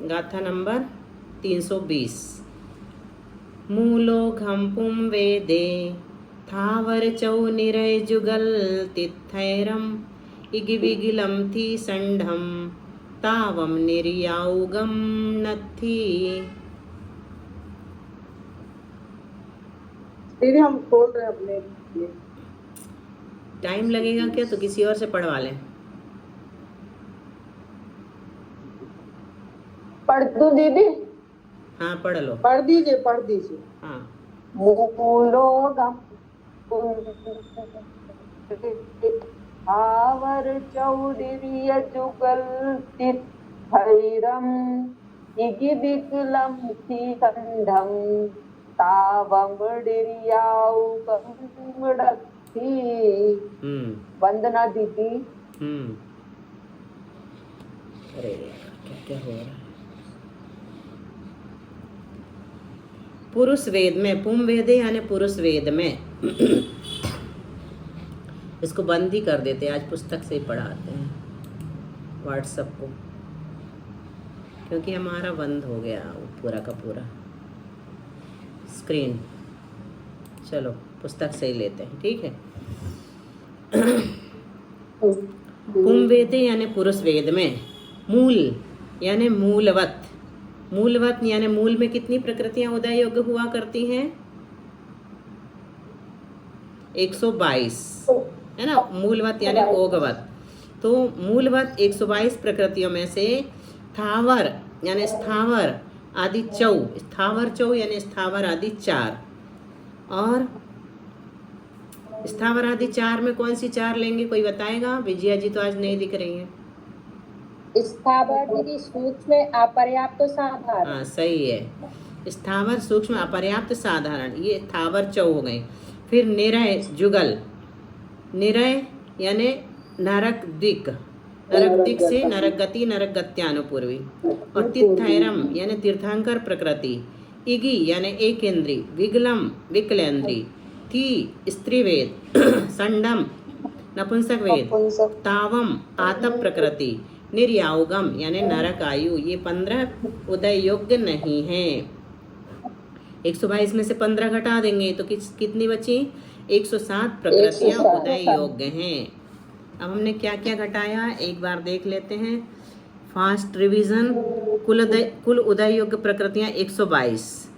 गाथा नंबर 320। मूलो घम पुम वेदे थावर चौ निरय जुगल तिथैरम इगिविगिलम थी संढम तावम निर्याउगम नथी। दीदी हम खोल रहे हैं अपने लिए। टाइम लगेगा क्या तो किसी और से पढ़वा लें। पढ़ दूं दीदी? हाँ पढ़ लो। पढ़ दीजिए पढ़ दीजिए। हाँ मूलोगम थावर चौदिर्य जुगल तिथैरम इगिबिकुलम थी कंधम तावमडिर्याउगम थी। वंदना दीदी। अरे क्या क्या हो रहा है। पुरुष वेद में पुम वेदे यानी पुरुष वेद में इसको बंद ही कर देते हैं, आज पुस्तक से ही पढ़ाते हैं व्हाट्सएप को, क्योंकि हमारा बंद हो गया वो पूरा का पूरा स्क्रीन। चलो पुस्तक से ही लेते हैं, ठीक है। पुम वेदे यानी पुरुष वेद में, मूल यानी मूलवत, मूलवत यानी मूल में कितनी प्रकृतियां उदय योग्य हुआ करती हैं? 122 है ना। मूलवत यानी ओगवत, तो मूलवत 122 प्रकृतियों में से स्थावर यानी स्थावर आदि चौ, स्थावर चौ यानी स्थावर आदि 4, और स्थावर आदि 4 में कौन सी 4 लेंगे, कोई बताएगा? विजया जी तो आज नहीं दिख रही हैं। स्थावर दीदी सूक्ष्म अपर्याप्त साधारण। हाँ सही है, स्थावर सूक्ष्म अपर्याप्त साधारण, ये स्थावर चौ हो गई। फिर निरय जुगल, निरय यानी नरक दिक, नरक दिक से नरक गति, नरक गत्यानुपूर्वी, और तीर्थैरम यानी तीर्थंकर प्रकृति, इगी यानी एक इंद्री, विगलम विकलेंद्री, थी स्त्रीवेद, संडम नपुंसक वेद, तावम आतप प्रकृति, निर्याउगम यानी नरक आयु, ये 15 उदय योग्य नहीं है। 122 में से 15 घटा देंगे तो कितनी बची? 107 प्रकृतियां उदय योग्य हैं। अब हमने क्या क्या घटाया एक बार देख लेते हैं, फास्ट रिवीजन। कुल उदय योग्य प्रकृतियां 122,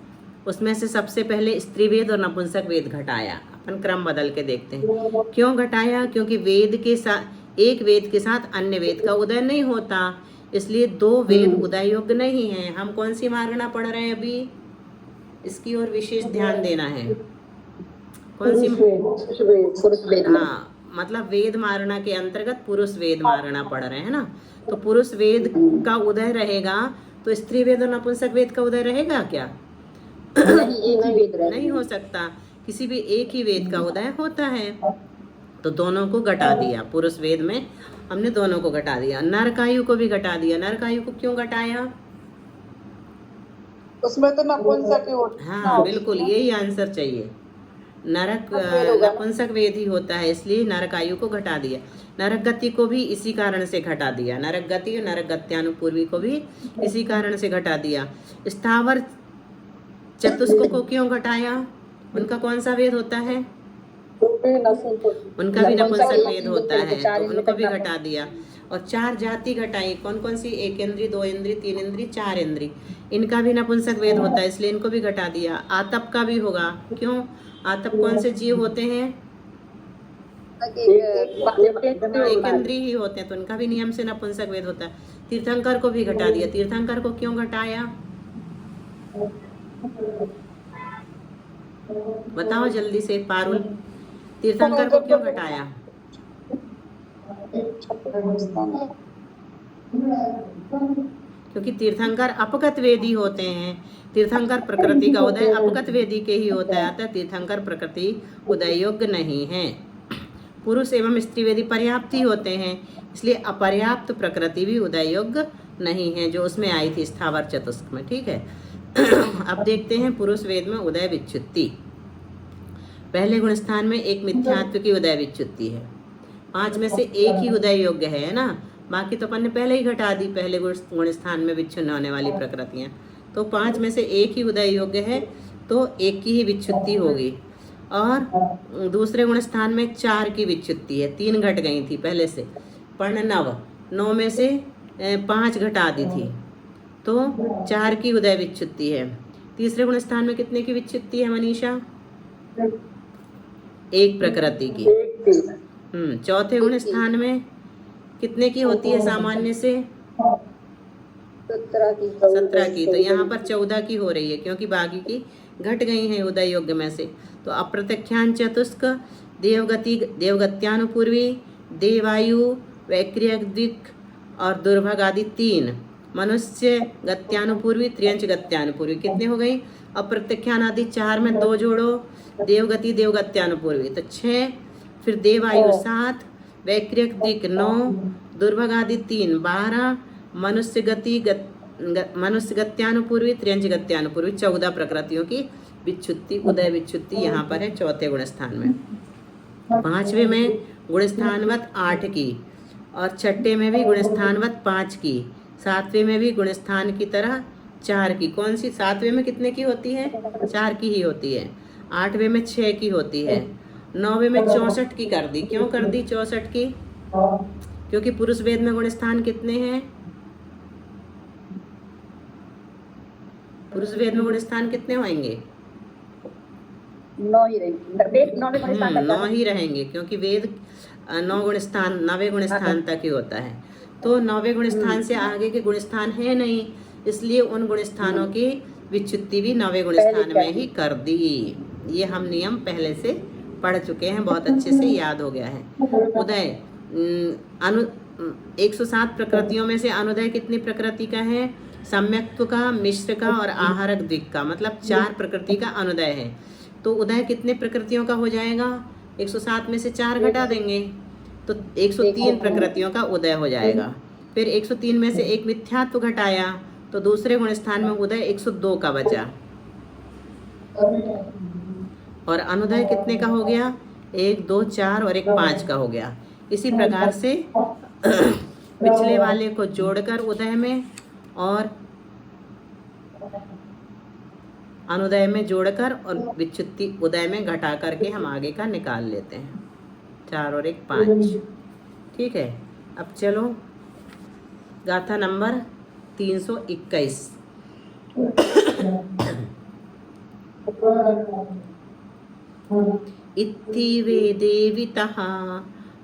उसमें से सबसे पहले स्त्रीवेद और नपुंसक वेद घटाया। अपन क्रम बदल के देखते हैं क्यों घटाया, क्योंकि वेद के साथ एक वेद के साथ अन्य वेद का उदय नहीं होता, इसलिए 2 वेद उदय योग्य नहीं है। हम कौन सी मारना पढ़ रहे हैं अभी, इसकी ओर विशेष ध्यान देना है। कौन सी? हाँ मतलब वेद मारणा के अंतर्गत पुरुष वेद मारणा पढ़ रहे हैं ना, तो पुरुष वेद का उदय रहेगा तो स्त्री वेद और नपुंसक वेद का उदय रहेगा क्या? नहीं हो सकता, किसी भी एक ही वेद का उदय होता है, तो दोनों को घटा दिया। पुरुष वेद में हमने दोनों को घटा दिया, नरकायु को भी घटा दिया। नरकायु को क्यों घटाया? उसमें तो नपुंसक ही होता है। हाँ बिल्कुल, यही आंसर चाहिए। नरक नपुंसक वेद ही होता है, इसलिए नरकायु को घटा दिया। नरक गति को भी इसी कारण से घटा दिया, नरक गति और नरक गत्यानुपूर्वी को भी इसी कारण से घटा दिया। स्थावर चतुष्क को क्यों घटाया? उनका कौन सा वेद होता है? उनका भी नपुंसक वेद होता है, तो उनको भी घटा दिया। और 4 जाति घटाई, कौन कौन सी? 1 इंद्री, 2 इंद्री, 3 इंद्री, 4 इंद्री, इनका भी नपुंसक वेद होता है, इसलिए इनको भी घटा दिया। आतप का भी होगा, क्यों? आतप कौन से जीव होते हैं? एक इंद्री ही होते हैं, तो उनका भी नियम से नपुंसक वेद होता है। तीर्थंकर को भी घटा दिया। तीर्थंकर को क्यों घटाया बताओ जल्दी से पारुल, तीर्थंकर को क्यों घटाया? क्योंकि तीर्थंकर अपगत वेदी होते हैं, तीर्थंकर प्रकृति का उदय अपगत वेदी के ही होता है, अतः तीर्थंकर प्रकृति उदय योग्य नहीं है। पुरुष एवं स्त्री वेदी पर्याप्त ही होते हैं, इसलिए अपर्याप्त प्रकृति भी उदय योग्य नहीं है, जो उसमें आई थी स्थावर चतुष्क में, ठीक है। अब देखते हैं पुरुष वेद में उदय विच्युत्ति। पहले गुण स्थान में एक मिथ्यात्व की उदय विच्युत्ति है, 5 में से एक ही उदय योग्य है ना, बाकी तो अपन ने पहले ही घटा दी, पहले गुण स्थान में विच्छिन्न होने वाली प्रकृतियां। तो 5 में से एक ही उदय योग्य है, तो एक की ही विच्छुत्ति होगी। और दूसरे गुण स्थान में 4 की विच्छुत्ति है, 3 घट गई थी पहले से। पर्ण 9 में से 5 घटा दी थी, तो 4 की उदय विच्छुत्ति है। तीसरे गुण स्थान में कितने की विच्छुत्ति है मनीषा? 1 प्रकृति की। चौथे गुण स्थान में कितने की होती है सामान्य से? 17 की। तो यहाँ पर 14 की हो रही है, क्योंकि बाकी की घट गई हैं उदय योग्य में से। तो अप्रत्यख्यान चतुष्क, देवगत्यानुपूर्वी, देवायु, वैक्रियद्विक और दुर्भग आदि 3, मनुष्य गत्यानुपूर्वी, त्रियंच गत्यानुपूर्वी कितने हो गई? अप्रत्यख्यान आदि 4 में 2 जोड़ो, देवगति देवगत्यानुपूर्वी तो 6, फिर देवायु 7, वैक्रियद्विक 9, दुर्भग आदि 3 12, मनुष्य गत्यानुपूर्वी, त्रियंच गत्यानुपूर्वी 14 प्रकृतियों की विच्छुत्ति, उदय विच्छुत्ति यहाँ पर है चौथे गुण स्थान में। 5वें में गुण स्थानवत 8 की, और छठे में भी गुण स्थानवत 5 की, 7वें में भी गुण स्थान की तरह 4 की। कौन सी? 7वें में कितने की होती है? 4 की ही होती है। 8वें में 6 की होती है। 9वें में 64 की कर दी। क्यों कर दी 64 की? क्योंकि पुरुष वेद में गुण स्थान कितने हैं? पुरुष वेद में गुण स्थान कितने होंगे? 9 ही रहेंगे, 9 ही रहेंगे, क्योंकि वेद 9 गुण स्थान 9वें गुण स्थान तक ही होता है। तो 9वें गुण स्थान से आगे के गुण स्थान है नहीं, इसलिए उन गुण स्थानों की विच्छुत्ति भी 9वें गुण स्थान में ही कर दी। ये हम नियम पहले से पढ़ चुके हैं, बहुत अच्छे से याद हो गया है। उदय 107 प्रकृतियों में से अनुदय कितनी प्रकृति का है? सम्यक्त्व का, मिश्र का और आहारक द्विक का, मतलब 4 प्रकृति का अनुदय है। तो उदय कितने प्रकृतियों का हो जाएगा? 107 में से 4 घटा देंगे तो 103 प्रकृतियों का उदय हो जाएगा। फिर 103 में से एक मिथ्यात्व घटाया तो दूसरे गुण स्थान में उदय 102 का बचा, और अनुदय कितने का हो गया? 1 2 4 और 1 5 का हो गया। इसी प्रकार से पिछले वाले को जोड़कर उदय में और अनुदय में जोड़कर और विच्छुत्ति उदय में घटा करके हम आगे का निकाल लेते हैं। 4 और 1 5। ठीक है, अब चलो गाथा नंबर 321। इत्थि वेदे वितः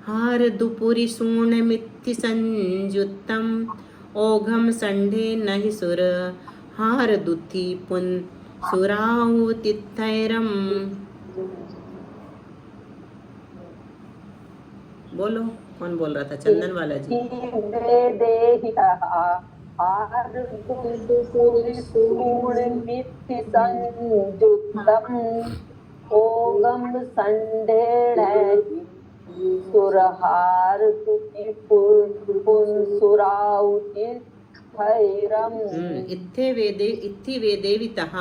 हारदुपुरि सूर्णमित्थि संयुक्तं ओघम संढे नहि सुर हारदुथि पुन सुराहुतिथैरम। बोलो, कौन बोल रहा था? चंदन वाला जी। ओगम संढे सुरहार इत्थि वेदे वितः,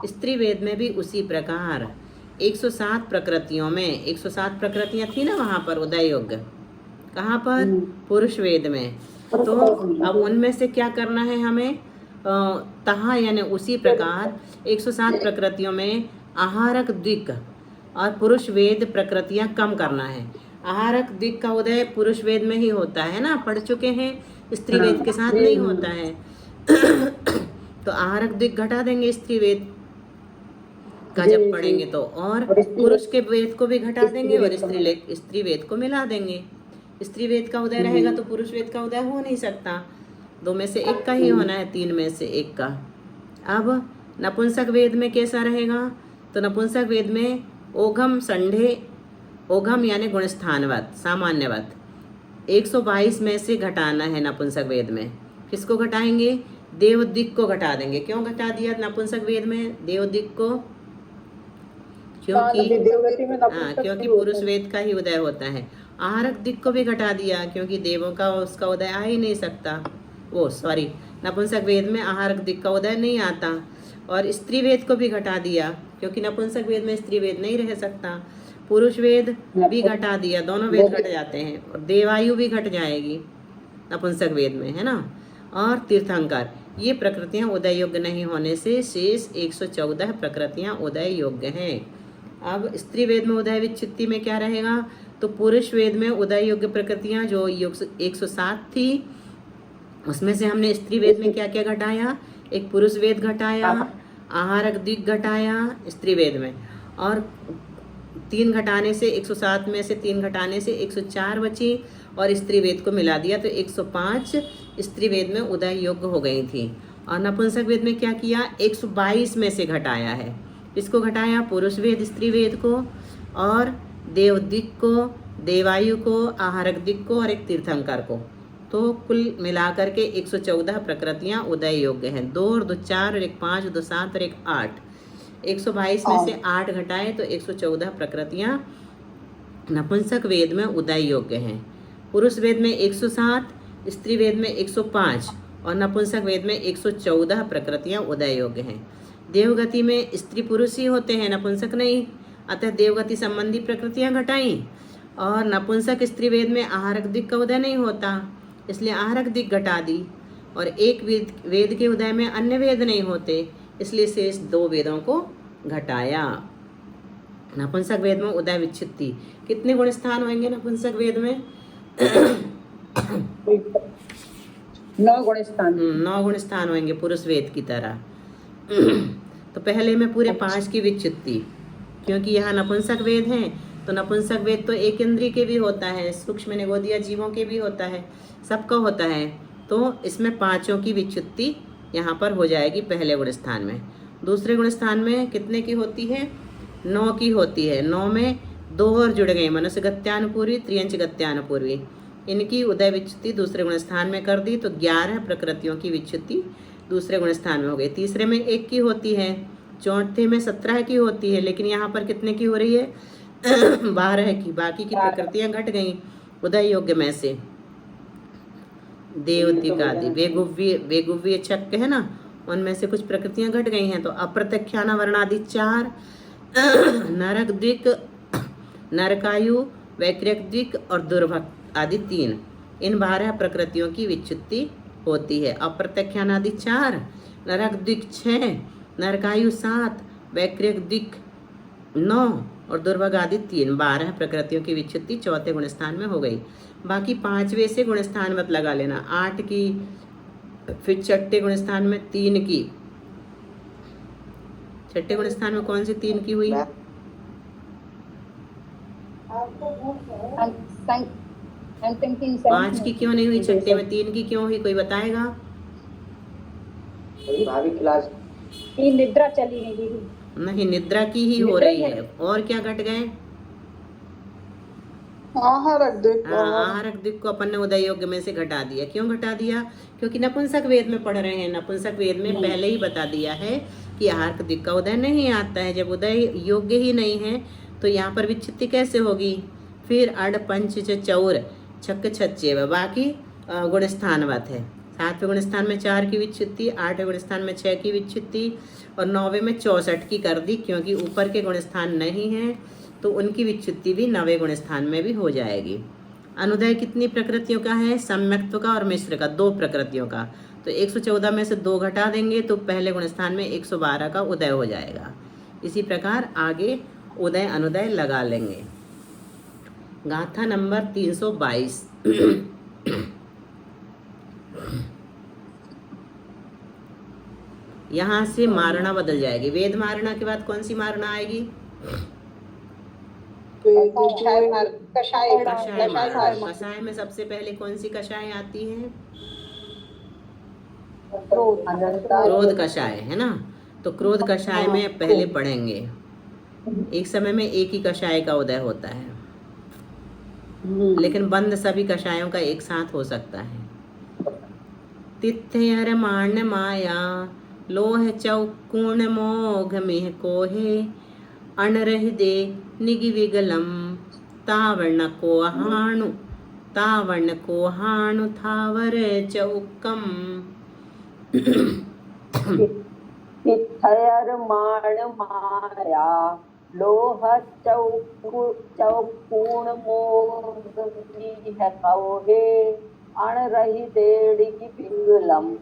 स्त्री वेद में भी उसी प्रकार 107 प्रकृतियों में 107 प्रकृतियां थी ना वहां पर उदय योग्य। कहाँ पर? पुरुष वेद में। तो अब उनमें से क्या करना है हमें? तहा यानी उसी प्रकार 107 प्रकृतियों में आहारक द्विक और पुरुष वेद प्रकृतियां कम करना है। आहारक द्विक का उदय पुरुष वेद में ही होता है ना, पढ़ चुके हैं, स्त्री वेद के साथ नहीं होता है। तो आहारक द्विक घटा देंगे स्त्री वेद का जब पढ़ेंगे तो, और पुरुष के वेद को भी घटा देंगे और स्त्री वेद को मिला देंगे। स्त्री वेद का उदय रहेगा तो पुरुष वेद का उदय हो नहीं सकता, 2 में से 1 का ही होना है, 3 में से 1 का। अब नपुंसक वेद में कैसा रहेगा? तो नपुंसक वेद में ओघम संढे, ओघम यानी गुणस्थानवत सामान्यवत 122 में से घटाना है नपुंसक वेद में। किसको घटाएंगे? देवदिक को घटा देंगे। क्यों घटा दिया नपुंसक वेद में देवदिक को? क्योंकि पुरुष वेद का ही उदय होता है। आहारक दिक को भी घटा दिया क्योंकि देवों का उसका उदय आ ही नहीं सकता। नपुंसक वेद में आहारक दिक का उदय नहीं आता। और स्त्री वेद को भी घटा दिया क्योंकि नपुंसक वेद में स्त्री वेद नहीं रह सकता। पुरुष वेद भी घटा दिया, दोनों वेद घट जाते हैं, और देवायु भी घट जाएगी। नपुंसक वेद में, है ना। और तीर्थंकर, ये प्रकृतियां उदय योग्य नहीं होने से शेष 114 प्रकृतियां उदय योग्य हैं। अब स्त्री वेद में उदय विच्छित्ति में क्या रहेगा, तो पुरुष वेद में उदय योग्य प्रकृतियां जो 107 थी, उसमें से हमने स्त्री वेद में क्या क्या घटाया, एक पुरुष वेद घटाया, आहारक दिक घटाया स्त्री वेद में, और 3 घटाने से 107 में से 3 घटाने से 104 बची, और स्त्री वेद को मिला दिया तो 105 स्त्री वेद में उदय योग्य हो गई थी। और नपुंसक वेद में क्या किया, 122 में से घटाया है, इसको घटाया पुरुष वेद स्त्री वेद को, और देव दिक को, देवायु को, आहारक दिक को, और एक तीर्थंकर को। तो कुल मिलाकर के 114 प्रकृतियां उदय योग्य हैं। 2 और 2 4 और 1 5, 2 7 और 1 8, 122 में से 8 घटाए तो 114 प्रकृतियां नपुंसक वेद में उदय योग्य हैं। पुरुष वेद में 107, स्त्री वेद में 105 और नपुंसक वेद में 114 प्रकृतियां उदय योग्य हैं। देवगति में स्त्री पुरुष ही होते हैं, नपुंसक नहीं, अतः देवगति संबंधी प्रकृतियां घटाई। और नपुंसक स्त्री वेद में आहारक दिक का उदय नहीं होता, इसलिए आहारक दिक घटा दी। और एक वेद के उदय में अन्य वेद नहीं होते, इसलिए शेष 2 वेदों को घटाया। नपुंसक वेद में उदय विच्छित्ति, कितने गुण स्थान होंगे नपुंसक वेद में? 9 गुण स्थान। 9 गुण स्थान होंगे पुरुष वेद की तरह। तो पहले में पूरे 5 की विच्छित्ति, क्योंकि यहाँ नपुंसक वेद हैं, तो नपुंसक वेद तो एक इंद्रिय के भी होता है, सूक्ष्म निगोदिया जीवों के भी होता है, सबका होता है। तो इसमें 5 की विच्छित्ति यहाँ पर हो जाएगी पहले गुण स्थान में। दूसरे गुण स्थान में कितने की होती है? 9 की होती है। 9 में 2 और जुड़ गए, मनुष्य गत्यानुपूर्वी, त्रियंच गत्यानुपूर्वी, इनकी उदय विच्छित्ति दूसरे गुण स्थान में कर दी, तो 11 प्रकृतियों की विच्छित्ति दूसरे गुण स्थान में हो गई। तीसरे में 1 की होती है, चौथे में 17 की होती है, लेकिन यहाँ पर कितने की हो रही है? 12 की। बाकी की प्रकृतियां घट गई उदय योग्य में से। देवतिक आदि वेगुव्य चक्र है ना, उनमें से कुछ प्रकृतियां घट गई हैं। तो अप्रत्यख्याना वर्णादि 4, नरक दिक, नरकायु, वैक्रिक दिक और दुर्भक आदि 3, इन 12 प्रकृतियों की विच्छित्ति होती है। अप्रत्यख्यानादि 4, नरक दिक 6, नरकायु 7, वैक्रिक दिक 9 और दुर्भग आदि 3, 12 प्रकृतियों की विच्छित्ति चौथे गुण स्थान में हो गई। बाकी 5वें से गुण स्थान मत लगा लेना, 8 की, फिर छठे गुण स्थान में 3 की। छठे गुण स्थान में कौन सी 3 की हुई? 5 की क्यों नहीं हुई? छठे में 3 की क्यों हुई, कोई बताएगा? निद्रा चली नहीं, निद्रा की ही हो रही है। और क्या घट गए? आहारक दिक को अपन ने उदय योग्य में से घटा दिया। क्यों घटा दिया? क्योंकि नपुंसक वेद में पढ़ रहे हैं। नपुंसक वेद में पहले ही बता दिया है कि आहारक दिक का उदय नहीं आता है। जब उदय योग्य ही नहीं है तो यहाँ पर विच्छित्ति कैसे होगी? फिर अड़ पंच चौर छक्क छच्चे, बाकी गुण स्थानवत है। 7वें गुण स्थान में 4 की विच्छित्ति, 8वें गुण स्थान में 6 की विच्छित्ति और 9वें में 64 की कर दी, क्योंकि ऊपर के गुण स्थान नहीं है तो उनकी विच्छित्ति भी 9वें गुण स्थान में भी हो जाएगी। अनुदय कितनी प्रकृतियों का है? सम्यक्त्व का और मिश्र का, 2 प्रकृतियों का। तो 114 में से 2 घटा देंगे तो पहले गुण स्थान में 112 का उदय हो जाएगा। इसी प्रकार आगे उदय अनुदय लगा लेंगे। गाथा नंबर 322। यहाँ से मारणा बदल जाएगी। वेद मारणा के बाद कौन सी मारणा आएगी? कषाय कषाय में सबसे पहले कौन सी कषाय आती है? क्रोध कषाय, है ना। तो क्रोध कषाय में पहले पढ़ेंगे। एक समय में एक ही कषाय का उदय होता है, लेकिन बंद सभी कषायों का एक साथ हो सकता है। तिथ्यर मान माया लोह चौकुण मोघ में कोहे अणरह दे निगि विगलम तावर्ण को हाणु थावर चौकम। तिथयर मान माया लोह चौकुण मोघ में कोहे अण रही देड़ी की पिंगलम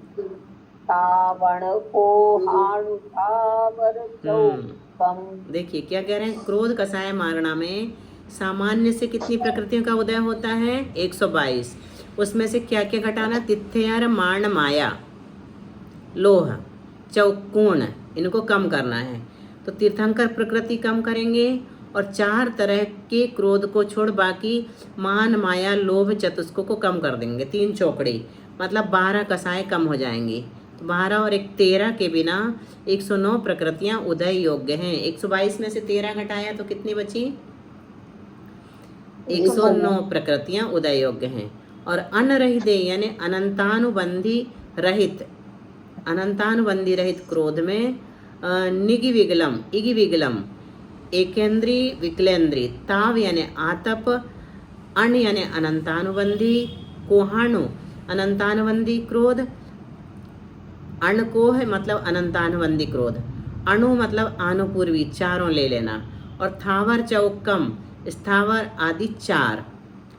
तावण को हाणु थावर चौकम। देखिए क्या कह रहे हैं, क्रोध कसाय मारणा में सामान्य से कितनी प्रकृतियों का उदय होता है? 122। उसमें से क्या क्या घटाना? तिथ्यर माण माया लोह चौकोण, इनको कम करना है। तो तीर्थंकर प्रकृति कम करेंगे और 4 तरह के क्रोध को छोड़ बाकी मान माया लोभ चतुष्कों को कम कर देंगे। 3 चौकड़ी मतलब 12 कसाय कम हो जाएंगी। तो 12 और 1 13 के बिना 109 प्रकृतियां उदय योग्य हैं। 122 में से 13 घटाया तो कितनी बची? 109 प्रकृतियां उदय योग्य हैं। और अनरहित यानी अनंतानुबंधी रहित क्रोध में इगी विगलम एकेंद्री विकलेंद्री ताव यानी आतप अण यानी अनंतानुबंधी कोहाणु अनंतानुबंधी क्रोध अणकोह मतलब अनंतानुबंधी क्रोध अणु मतलब आनुपूर्वी चारों ले लेना और थावर चौकम स्थावर आदि 4।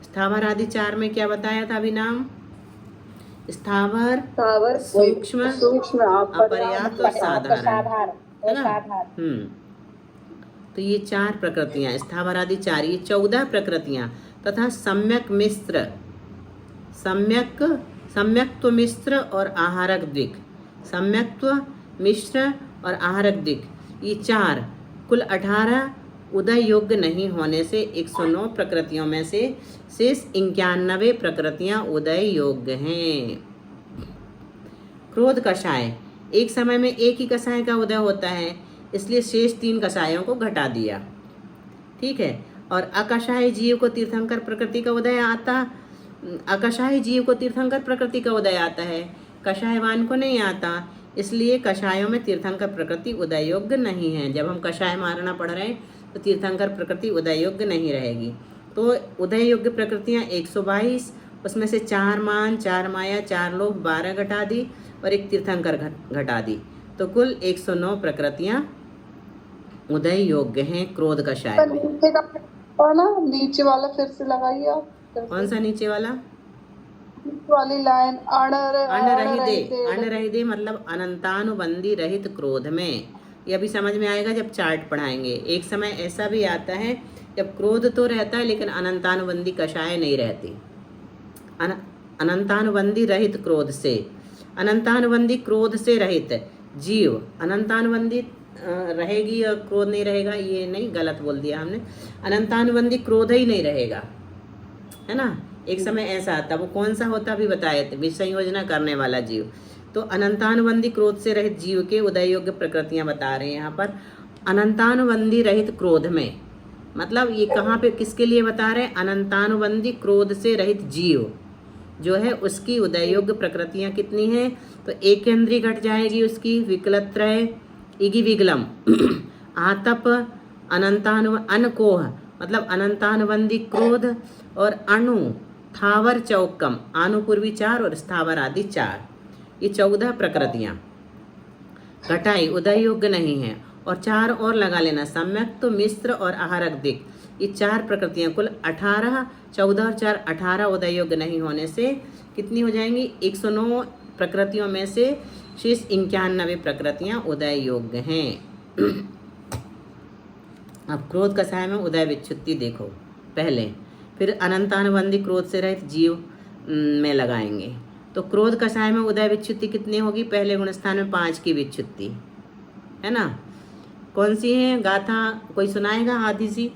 स्थावर आदि 4 में क्या बताया था अभी नाम? स्थावर सूक्ष्म अपर्याप्त और साधारण, है ना? तो ये 4 प्रकृतियां स्थावर आदि 4, ये 14 प्रकृतियां तथा सम्यक्त्व मिश्र और आहारक दिक, सम्यक्त्व मिश्र और आहारक दिक, ये 4 कुल 18 उदय योग्य नहीं होने से 109 प्रकृतियों में से शेष 91 प्रकृतियां उदय योग्य हैं। क्रोध कषाय, एक समय में एक ही कषाय का उदय होता है, इसलिए शेष 3 कषायों को घटा दिया। ठीक है। और अकषाय जीव को तीर्थंकर प्रकृति का उदय आता, अकषाय जीव को तीर्थंकर प्रकृति का उदय आता है, कषायवान को नहीं आता, इसलिए कषायों में तीर्थंकर प्रकृति उदय योग्य नहीं है। जब हम कषाय मारना पढ़ रहे हैं तो तीर्थंकर प्रकृति उदय योग्य नहीं रहेगी। तो उदय योग्य प्रकृतियां 122, उसमें से 4 मान 4 माया 4 लोभ 12 घटा दी और 1 तीर्थंकर घटा दी, तो कुल 109 प्रकृतियां उदय योग्य हैं क्रोध कषाय में। नीचे वाला फिर से लगाइए आप। कौन सा नीचे वाला? वाली लाइन अणरहिदे मतलब अनंतानुबंधी रहित क्रोध में। यह भी समझ में आएगा जब चार्ट पढ़ाएंगे। एक समय ऐसा भी आता है जब क्रोध तो रहता है लेकिन अनंतानुबंधी कषाय नहीं रहती। अनंतानुबंधी रहित क्रोध से, अनंतानुबंधी क्रोध से रहित जीव, अनंतानुबंधी रहेगी और क्रोध नहीं रहेगा, ये नहीं, गलत बोल दिया हमने। अनंतानुबंधी क्रोध ही नहीं रहेगा, है ना। एक समय ऐसा आता, वो कौन सा होता भी बताए थे, विसंयोजना करने वाला जीव। तो अनंतानुबंधी क्रोध से रहित जीव के उदय योग्य प्रकृतियां बता रहे हैं यहाँ पर। अनंतानुबंधी रहित क्रोध में मतलब ये कहाँ पे किसके लिए बता रहे हैं? अनंतानुबंधी क्रोध से रहित जीव जो है उसकी उदय योग्य प्रकृतियां कितनी हैं? तो एकेंद्री घट जाएगी उसकी, विकलत्रय इगी विगलम आतप अनकोह मतलब अनंतानुबंधी क्रोध और अणु थावर चौकम आनुपूर्वी 4 और स्थावर आदि 4, ये 14 प्रकृतियां घटाई उदय योग्य नहीं है। और 4 और लगा लेना, सम्यक तो मिश्र और आहारक दिक, ये 4 प्रकृतियां कुल 18, 14 और 4 18 उदय योग्य नहीं होने से कितनी हो जाएंगी? 109 प्रकृतियों में से शेष 91 प्रकृतियां उदय योग्य हैं। अब क्रोध कषाय में उदय विच्छुत्ति देखो पहले, फिर अनंतानुबंधी क्रोध से रहित जीव में लगाएंगे। तो क्रोध कषाय में उदय विच्छुत्ति कितनी होगी? पहले गुणस्थान में 5 की विच्छुत्ति, है ना। कौन सी है गाथा? कोई सुनाएगा आधी सी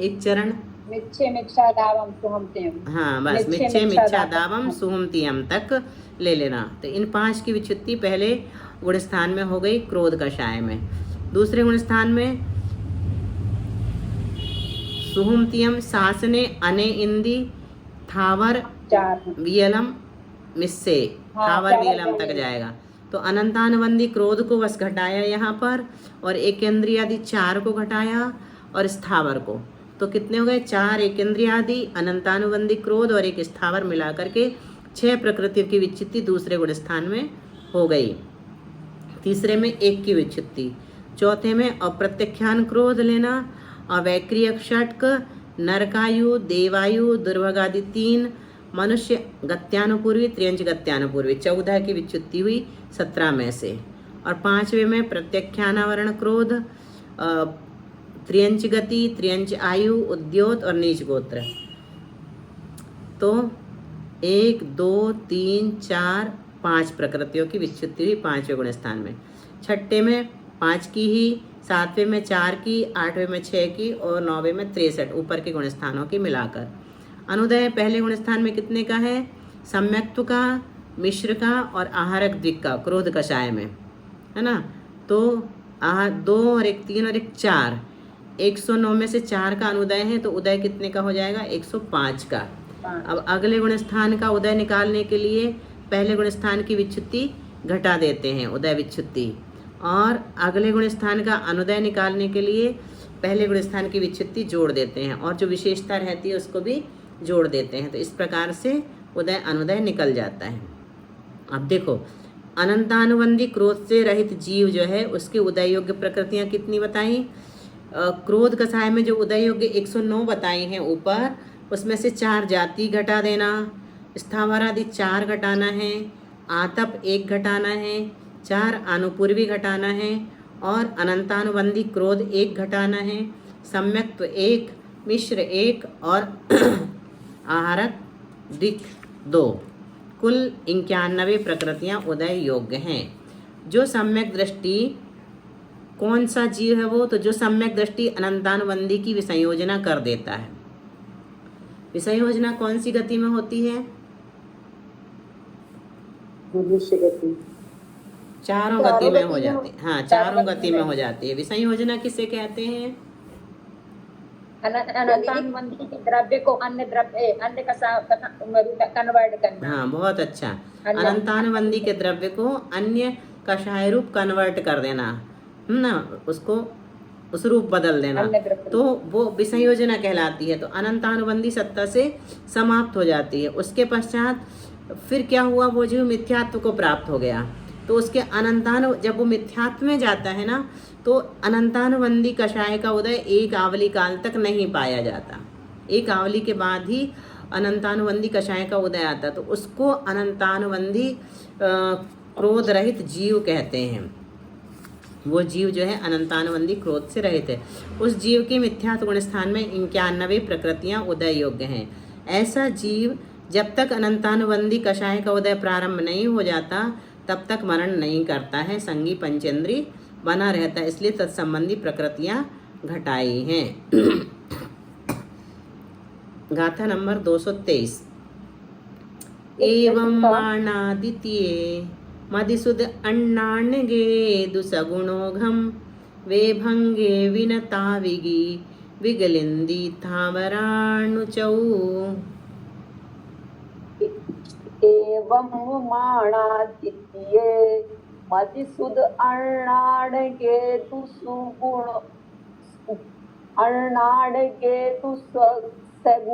एक चरण? मिच्छे मिच्छा दावम सुहमतियम। हाँ बस, मिच्छे मिच्छा दावम सुहमतियम तक ले लेना। तो इन 5 की विच्छुत्ति पहले गुणस्थान में हो गई क्रोध कषाय में। दूसरे गुणस्थान में सुहमतियम शासने अने इंदी थावर वियलम मिस्से, थावर वियलम तक जाएगा। तो अनंतानुबंधी क्रोध को बस घटाया यहाँ पर, और एकेंद्रियादि 4 को घटाया और स्थावर को। तो कितने हो गए? 4 एकेंद्रियादि, अनंतानुबंधी क्रोध और 1 स्थावर मिला करके 6 प्रकृति की विच्छित्ति दूसरे गुणस्थान में हो गई। तीसरे में 1 की विच्छित्ति, चौथे में अप्रत्यख्यान क्रोध लेना, अवैक्रिय षटक, नरकायु, देवायु, दुर्भगादि 3, मनुष्य गत्यानुपूर्वी, त्रियंच गत्यानुपूर्वी 14 की विच्युति हुई 17 में से। और 5वें में प्रत्यख्यानावरण क्रोध, त्रियंच गति, त्रियंच आयु, उद्योत और नीच गोत्र। तो 1 2 3 4 5 प्रकृतियों की विच्युति हुई 5वें गुण स्थान में। 6ठे में 5 की ही, 7वें में 4 की, 8वें में 6 की और 9वें में 63 ऊपर के गुण स्थानों की मिलाकर। अनुदय पहले गुण स्थान में कितने का है? सम्यक्त्व का, मिश्र का और आहारक द्विक का, क्रोध कषाय में, है ना। तो 2 और 1 3 और 1 4, 109 में से 4 का अनुदय है तो उदय कितने का हो जाएगा? 105 का। अब अगले गुण स्थान का उदय निकालने के लिए पहले गुण स्थान की विच्युति घटा देते हैं, उदय विच्युति, और अगले गुण स्थान का अनुदय निकालने के लिए पहले गुण स्थान की विच्युति जोड़ देते हैं और जो विशेषता रहती है उसको भी जोड़ देते हैं। तो इस प्रकार से उदय अनुदय निकल जाता है। अब देखो, अनंतानुबंधी क्रोध से रहित जीव जो है उसके उदय योग्य प्रकृतियाँ कितनी बताई? क्रोध कषाय में जो उदय योग्य 109 बताई हैं ऊपर, उसमें से 4 जाति घटा देना, स्थावर आदि 4 घटाना है, आतप 1 घटाना है, 4 अनुपूर्वी घटाना है और अनंतानुबंधी क्रोध 1 घटाना है, सम्यक्त्व 1, मिश्र 1 और आहारक दिक 2। कुल 91 प्रकृतियाँ उदय योग्य हैं। जो सम्यक दृष्टि कौन सा जीव है वो? तो जो सम्यक दृष्टि अनंतानुबंधी की विसंयोजना कर देता है। विसंयोजना कौन सी गति में होती है? मनुष्य गति। चारों गति में हो जाती है। हाँ, चारों गति में हो जाती है। विसंयोजना किसे कहते हैं? अनंतानुबंधी के द्रव्य को अन्य द्रव्य, अन्य का कन्वर्ट करना। हाँ, बहुत अच्छा। अनंतानुबंधी के द्रव्य को अन्य कषाय रूप कन्वर्ट कर देना, ना, उसको उस रूप बदल देना, तो वो विसंयोजना कहलाती है। तो अनंतानुबंधी सत्ता से समाप्त हो जाती है। उसके पश्चात फिर क्या हुआ? वो जीव मिथ्यात्व को प्राप्त हो गया, तो उसके जब वो मिथ्यात्व में जाता है ना, तो अनंतानुबंधी कषाय का उदय एक आवली काल तक नहीं पाया जाता। एक आवली के बाद ही अनंतानुबंधी कषाय का उदय आता, तो उसको अनंतानुबंधी क्रोध रहित जीव कहते हैं। वो जीव जो है अनंतानुबंधी क्रोध से रहित है। उस जीव के मिथ्यात्व गुण स्थान में 91 प्रकृतियाँ उदय योग्य हैं। ऐसा जीव जब तक अनंतानुबंधी कषाय का उदय प्रारंभ नहीं हो जाता तब तक मरण नहीं करता है, संगी पंचेंद्री बना रहता है। इसलिए तत्संबंधी प्रकृतियाँ घटाई हैं। गाथा नंबर 223। एवं बाणादित्ये मदिसुद अण्णाण्गे दुसगुणोघम वे भंगे विनताविगी विगलिंदी थावराणुचौ। एवं माणादित्ये मदिसुद अण्णाण्गे दुसगुण अण्णाण्गे दुसगुणोघम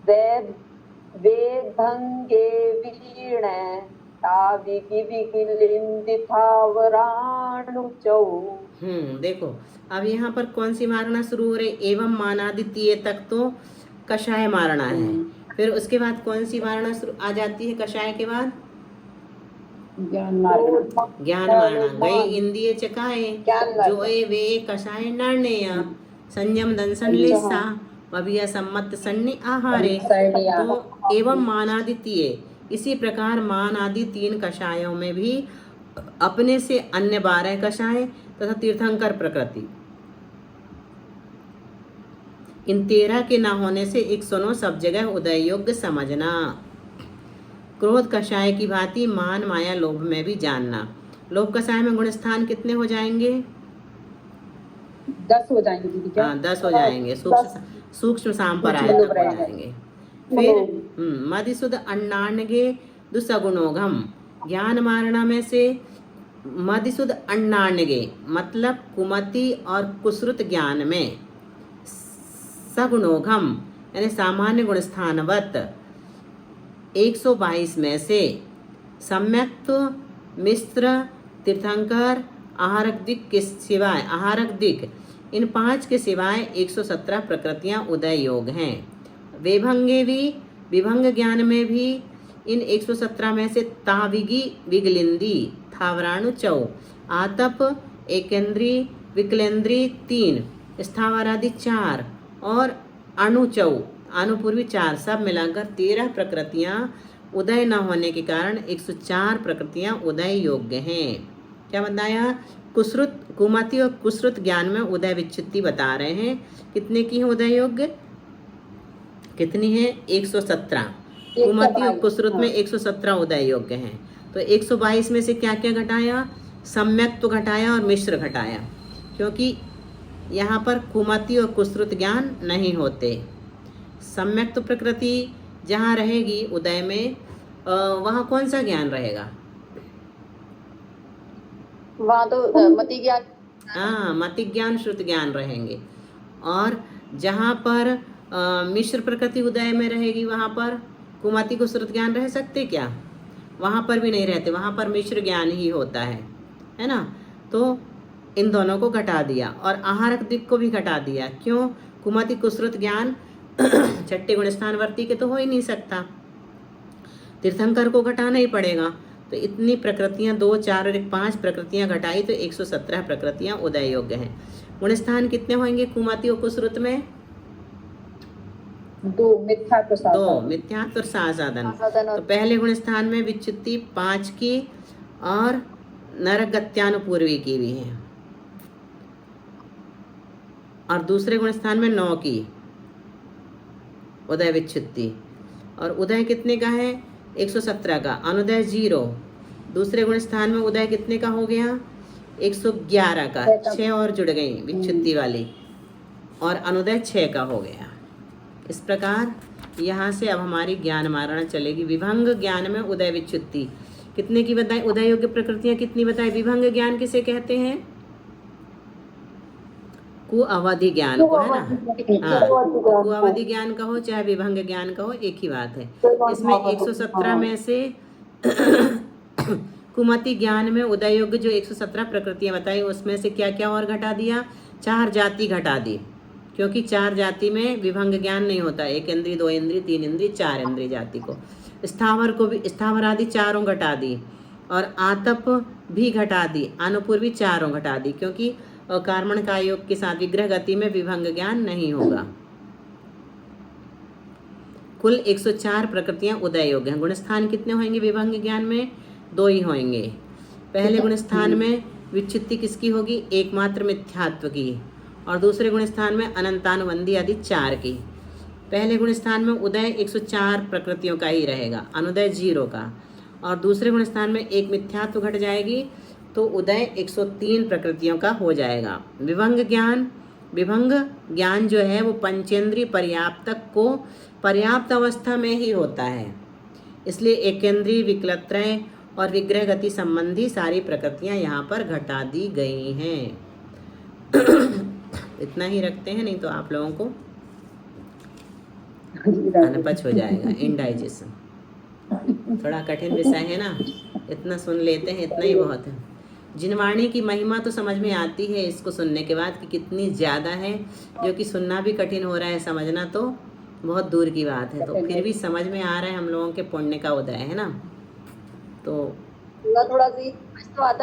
वे भंगे वीण ताविगी विगिलिंदी थावराणुचौ। देखो, अब यहाँ पर कौन सी मारना शुरू हो रही? एवं मानादित्य तक तो कषाय मारना है। फिर उसके बाद कौन सी मारना शुरू आ जाती है? कषाय के बाद ज्ञान मारना। गए इंद्रिय चकाए जो वे कषाय नाण्य संयम दंसन लेसा अभिया सम्मत सन्नि आहारे। तो एवं मानादित्य, इसी प्रकार मान आदि 3 कषायों में भी अपने से अन्य 12 कषाय तथा तीर्थंकर प्रकृति, इन 13 के न होने से 109 सब जगह उदय योग्य समझना। क्रोध कषाय की भांति मान माया लोभ में भी जानना। लोभ कषाय में गुण स्थान कितने हो जाएंगे? 10 हो जाएंगे दीदी क्या? हाँ, 10 हो जाएंगे। सूक्ष्म सांपराय तक हो जाएंगे। फिर मदिसुद अण्णाण्गे दुसगुणोघम, ज्ञान मारणा में से मदिसुद अण्णाण्गे मतलब कुमति और कुश्रुत ज्ञान में, सगुणोघम यानी सामान्य गुण स्थानवत 122 में से सम्यक्त्व, मिश्र, तीर्थंकर, आहारक दिक के सिवाय, आहारक दिक इन 5 के सिवाय 117 प्रकृतियां उदय योग हैं। वेभंगे भी, विभंग ज्ञान में भी इन 117 में से ताविगी विगलिंदी थावराणु चौ, आतप एकेंद्री विकलेंद्री 3, स्थावरादि 4 और अणुचौ अनुपूर्वी 4, सब मिलाकर 13 प्रकृतियां उदय न होने के कारण 104 प्रकृतियां उदय योग्य हैं। क्या बताया? कुसृत कुमति और कुसृत ज्ञान में उदय विच्छित्ति बता रहे हैं। कितने की है उदय योग्य? कितनी है? 117। कुमति और कुसृत में 117 उदय योग्य हैं। तो 122 में से क्या क्या घटाया? सम्यक तो घटाया और मिश्र घटाया, क्योंकि यहाँ पर कुमति और कुसृत ज्ञान नहीं होते। सम्यक तो प्रकृति जहाँ रहेगी उदय में, वहाँ कौन सा ज्ञान रहेगा? वहाँ तो मति ज्ञान, हाँ, मति ज्ञान श्रुत ज्ञान रहेंगे। और जहाँ पर मिश्र प्रकृति उदय में रहेगी वहाँ पर कुमति कुसृत ज्ञान रह सकते क्या? वहाँ पर भी नहीं रहते, वहाँ पर मिश्र ज्ञान ही होता है ना। तो इन दोनों को घटा दिया और आहारक दिक को भी घटा दिया। क्यों? कुमति कुसृत ज्ञान छठे गुण स्थानवर्ती के तो हो ही नहीं सकता, तीर्थंकर को घटाना ही पड़ेगा। तो इतनी प्रकृतियां 2, 4 और 5 प्रकृतियां घटाई तो 117 प्रकृतियां उदय योग्य हैं। गुणस्थान कितने होंगे कुमति और कुसृत में? 2 मिथ्यात्व 2 मिथ्यात्व और साधन। तो पहले गुण स्थान में विच्छित्ति 5 की और नरक गत्यानुपूर्वी की भी है, और दूसरे गुण स्थान में 9 की उदय विच्छित्ति। और उदय कितने का है? 117 का। अनुदय 0। दूसरे गुण स्थान में उदय कितने का हो गया? 111 का। 6 और जुड़ गई विच्छित्ति वाली, और अनुदय 6 का हो गया। इस प्रकार यहाँ से अब हमारी ज्ञान मारणा चलेगी। विभंग ज्ञान में उदय विच्छित्ति कितने की बताई? उदय योग्य प्रकृतियां कितनी बताई? विभंग ज्ञान किसे कहते हैं? कुअवधि ज्ञान को, है ना। हाँ, कुअवधि ज्ञान कहो चाहे विभंग ज्ञान कहो, एक ही बात है। इसमें 117 में से कुमति ज्ञान में उदय योग्य जो 117 प्रकृतियां बताई, उसमें से क्या क्या और घटा दिया? 4 जाति घटा दी, क्योंकि 4 जाति में विभंग ज्ञान नहीं होता। 1 इंद्री, 2 इंद्री, 3 इंद्री, 4 इंद्री जाति को। स्थावर को भी, स्थावर आदि 4 घटा दी, और आतप भी घटा दी, अनुपूर्वी 4 घटा दी, क्योंकि कार्मण का योग के साथ विग्रह गति में विभंग ज्ञान नहीं होगा। कुल 104 प्रकृतियां उदय योग्य हैं। गुणस्थान कितने होंगे विभंग ज्ञान में? 2 ही होंगे। पहले गुणस्थान में विच्छित्ति किसकी होगी? एकमात्र मिथ्यात्व की, और दूसरे गुणस्थान में अनंतानुबंधी आदि 4 की। पहले गुणस्थान में उदय 104 प्रकृतियों का ही रहेगा, अनुदय 0 का, और दूसरे गुणस्थान में एक मिथ्यात्व घट जाएगी, तो उदय 103 प्रकृतियों का हो जाएगा। विभंग ज्ञान जो है वो पंचेंद्रीय पर्याप्तक को पर्याप्त अवस्था में ही होता है, इसलिए एकेंद्रीय, विकलत्रय और विग्रह गति संबंधी सारी प्रकृतियां यहाँ पर घटा दी गई हैं। इतना ही रखते हैं, नहीं तो आप लोगों को अनपच हो जाएगा, इनडाइजेशन। थोड़ा कठिन विषय है ना, इतना सुन लेते हैं, इतना ही बहुत है। जिनवाणी की महिमा तो समझ में आती है इसको सुनने के बाद कि कितनी ज़्यादा है, जो कि सुनना भी कठिन हो रहा है, समझना तो बहुत दूर की बात है। तो फिर भी समझ में आ रहा है हम लोगों के पुण्य का उदय, है ना। तो थोड़ा सी